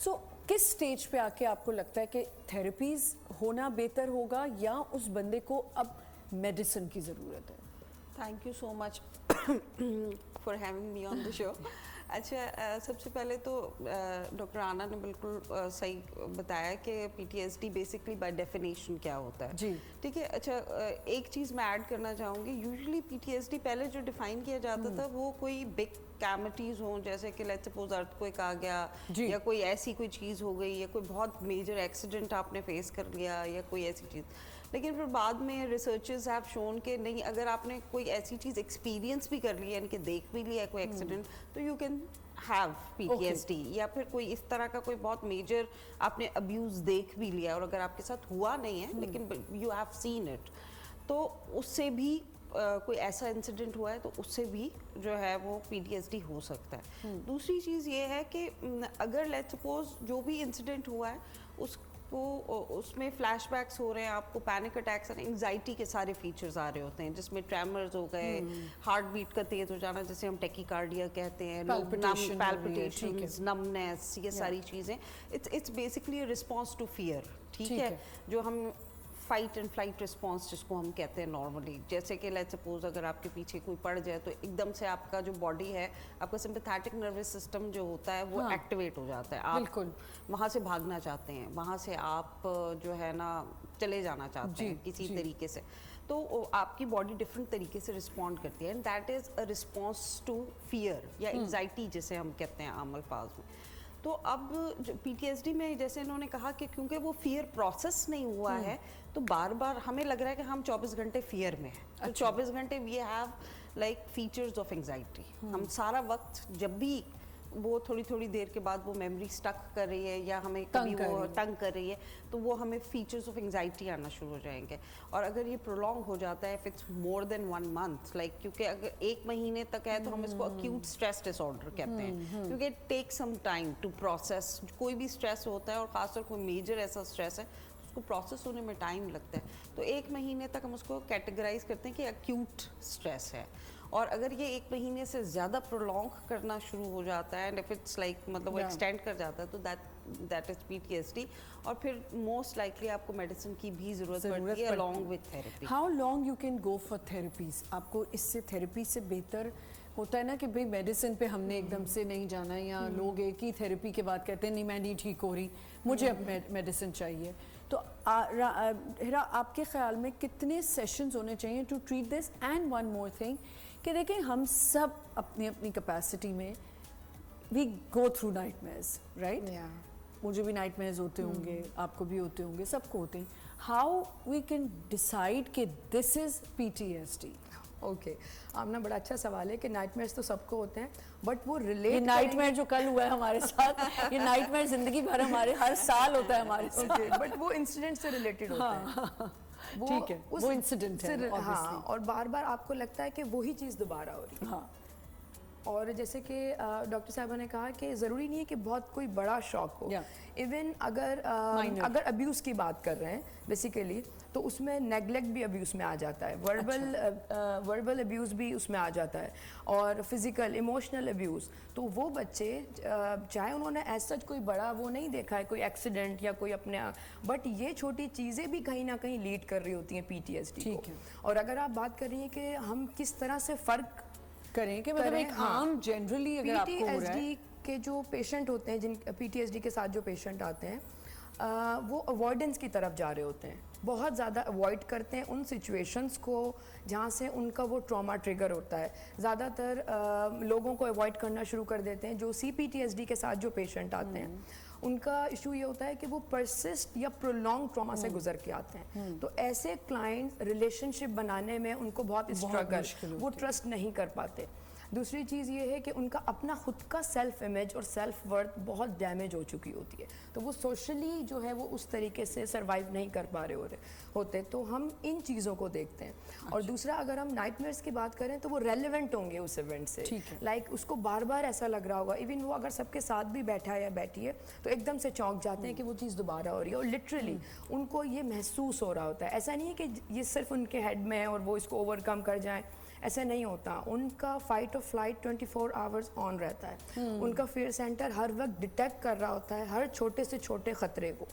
سو کس سٹیج پہ آ کے آپ کو لگتا ہے کہ تھیراپیز ہونا بہتر ہوگا یا اس بندے کو اب میڈیسن کی ضرورت ہے؟ Thank you so much for having me on the show. اچھا, سب سے پہلے تو ڈاکٹر آنا نے بالکل صحیح بتایا کہ پی T S D basically by definition کیا ہوتا ہے. جی ٹھیک ہے. اچھا, ایک چیز میں ایڈ کرنا چاہوں گی. یوزلی پی ٹی ایس ڈی پہلے جو ڈیفائن کیا جاتا تھا وہ کوئی بگ کیمیٹیز ہوں, جیسے کہ لیٹس سپوز ارتھ کوئک آ گیا یا کوئی ایسی کوئی چیز ہو گئی یا کوئی بہت میجر ایکسیڈنٹ آپ نے فیس کر لیا یا کوئی ایسی چیز. لیکن پھر بعد میں ریسرچرز ہیو شون کہ نہیں, اگر آپ نے کوئی ایسی چیز ایکسپیرینس بھی کر لی ہے, یعنی کہ دیکھ بھی لیا ہے کوئی ایکسیڈنٹ, تو you can have P T S D. یا پھر کوئی اس طرح کا کوئی بہت میجر آپ نے ابیوز دیکھ بھی لیا اور اگر آپ کے ساتھ ہوا نہیں ہے لیکن یو ہیو سین اٹ, تو اس سے بھی کوئی ایسا انسیڈنٹ ہوا ہے تو اس سے بھی جو ہے وہ پی ٹی ایس ڈی ہو سکتا ہے. دوسری چیز یہ ہے کہ اگر لیٹس سپوز جو بھی انسیڈنٹ ہوا ہے اس میں فلیش بیکس ہو رہے ہیں, آپ کو پینک اٹیکس اور انگزائٹی کے سارے فیچرز آ رہے ہوتے ہیں, جس میں ٹریمرز ہو گئے, ہارٹ بیٹ کا تیز ہو جانا جسے ہم ٹیکی کارڈیا کہتے ہیں, پیلپٹیشنز, نمنیس, یہ ساری چیزیں. It's basically response to fear. ٹھیک ہے, جو ہم فائٹ اینڈ فلائٹ رسپانس جس کو ہم کہتے ہیں نارملی, جیسے کہ لیٹس سپوز اگر آپ کے پیچھے کوئی پڑ جائے تو ایک دم سے آپ کا جو باڈی ہے, آپ کا سمپیتھیٹک نروس سسٹم جو ہوتا ہے وہ ایکٹیویٹ ہو جاتا ہے. آپ وہاں سے بھاگنا چاہتے ہیں, وہاں سے آپ جو ہے نا چلے جانا چاہتے ہیں کسی طریقے سے, تو آپ کی باڈی ڈفرینٹ طریقے سے رسپونڈ کرتی ہے, and that is a response to fear یا انگزائٹی جسے ہم کہتے ہیں عام الفاظ میں. تو اب پی ٹی ایس ڈی میں جیسے انہوں نے کہا کہ کیونکہ وہ فیئر پروسیس نہیں ہوا ہے تو بار بار ہمیں لگ رہا ہے کہ ہم 24 گھنٹے فیئر میں ہیں. تو 24 گھنٹے we have like features of anxiety. ہم سارا وقت جب بھی وہ تھوڑی تھوڑی دیر کے بعد وہ میموری اسٹک کر رہی ہے یا ہمیں کبھی وہ تنگ کر رہی ہے تو وہ ہمیں فیچرز آف انگزائٹی آنا شروع ہو جائیں گے. اور اگر یہ پرولونگ ہو جاتا ہے, if it's more than 1 month, like کیونکہ اگر 1 مہینے تک ہے تو ہم اس کو اکیوٹ اسٹریس ڈس آرڈر کہتے ہیں, کیونکہ it take some time to process. کوئی بھی اسٹریس ہوتا ہے اور خاص طور کوئی میجر ایسا اسٹریس ہے کو پروسیس ہونے میں ٹائم لگتا ہے, تو 1 مہینے تک ہم اس کو کیٹیگرائز کرتے ہیں کہ ایکیوٹ اسٹریس ہے. اور اگر یہ 1 مہینے سے زیادہ پرولونگ کرنا شروع ہو جاتا ہے, اینڈ اف اٹس لائک مطلب وہ ایکسٹینڈ کر جاتا ہے, تو that is P T S D. اور پھر موسٹ لائکلی آپ کو میڈیسن کی بھی ضرورت پڑتی ہے along with therapy. How long you can go for therapies? آپ کو اس سے تھیراپی سے بہتر ہوتا ہے نا کہ بھئی میڈیسن پہ ہم نے ایک دم سے نہیں جانا, یا لوگ ایک ہی تھیراپی کے بعد کہتے ہیں نہیں میں نہیں ٹھیک ہو رہی, مجھے اب میڈیسن چاہیے. تو ہیرا آپ کے خیال میں کتنے سیشنز ہونے چاہیے to treat this? And one more thing کہ دیکھیں ہم سب اپنی اپنی کیپیسٹی میں we go through nightmares, right? مجھے بھی نائٹ میئرز ہوتے ہوں گے, آپ کو بھی ہوتے ہوں گے, سب کو ہوتے ہیں. ہاؤ وی کین ڈیسائڈ کہ this is P T S D? Okay, آپ نے بڑا اچھا سوال ہے کہ نائٹ میئرز تو سب کو ہوتے ہیں, بٹ وہ ریلیٹ, یہ نائٹ میئر جو کل ہوا ہے ہمارے ساتھ, یہ نائٹ میئر زندگی بھر ہمارے ہر سال ہوتا ہے ہمارے ساتھ, بٹ وہ انسیڈنٹ سے ریلیٹڈ ہوتے ہیں. ٹھیک ہے, وہ انسیڈنٹ ہے. ہاں, اور بار بار آپ کو لگتا ہے کہ وہی چیز دوبارہ ہو رہی ہے. ہاں, اور جیسے کہ ڈاکٹر صاحبہ نے کہا کہ ضروری نہیں ہے کہ بہت کوئی بڑا شوق ہو. ایون اگر ابیوز کی بات کر رہے ہیں بیسیکلی, تو اس میں نیگلیکٹ بھی ابیوز میں آ جاتا ہے, وربل ابیوز بھی اس میں آ جاتا ہے, اور فزیکل ایموشنل ابیوز. تو وہ بچے چاہے انہوں نے ایز سچ کوئی بڑا وہ نہیں دیکھا ہے, کوئی ایکسیڈنٹ یا کوئی اپنے, بٹ یہ چھوٹی چیزیں بھی کہیں نہ کہیں لیڈ کر رہی ہوتی ہیں پی ٹی ایس ڈی کو. اور اگر آپ بات کر رہی ہیں کہ ہم کس طرح سے فرق کریں کہ مطلب ایک عام جنرلی اگر آپ کو ہو رہا ہے, پی ٹی ایس ڈی کے جو پیشنٹ ہوتے ہیں, جن پی ٹی ایس ڈی کے ساتھ جو پیشنٹ آتے ہیں, وہ اوائڈنس کی طرف جا رہے ہوتے ہیں, بہت زیادہ اوائڈ کرتے ہیں ان سچویشنز کو جہاں سے ان کا وہ ٹراما ٹریگر ہوتا ہے. زیادہ تر لوگوں کو اوائڈ کرنا شروع کر دیتے ہیں. جو سی پی ٹی ایس ڈی کے ساتھ جو پیشنٹ آتے ہیں, ان کا ایشو یہ ہوتا ہے کہ وہ پرسسٹ یا پرولونگ ٹراما سے گزر کے آتے ہیں. تو ایسے کلائنٹ ریلیشن شپ بنانے میں ان کو بہت اسٹرگل, وہ ٹرسٹ نہیں کر پاتے. دوسری چیز یہ ہے کہ ان کا اپنا خود کا سیلف امیج اور سیلف ورتھ بہت ڈیمیج ہو چکی ہوتی ہے, تو وہ سوشلی جو ہے وہ اس طریقے سے سروائیو نہیں کر پا رہے ہوتے. تو ہم ان چیزوں کو دیکھتے ہیں. اور دوسرا, اگر ہم نائٹ میئرز کی بات کریں تو وہ ریلیونٹ ہوں گے اس ایونٹ سے, لائک اس کو بار بار ایسا لگ رہا ہوگا, ایون وہ اگر سب کے ساتھ بھی بیٹھا ہے یا بیٹھی ہے تو ایک دم سے چونک جاتے ہیں کہ وہ چیز دوبارہ ہو رہی ہے, اور لٹرلی ان کو یہ محسوس ہو رہا ہوتا ہے. ایسا نہیں ہے کہ یہ صرف ان کے ہیڈ میں ہے اور وہ اس کو اوور کم کر جائیں, ایسے نہیں ہوتا. ان کا فائٹ اور فلائٹ 24 آورز آن رہتا ہے. ان کا فیئر سینٹر ہر وقت ڈیٹیکٹ کر رہا ہوتا ہے ہر چھوٹے سے چھوٹے خطرے کو.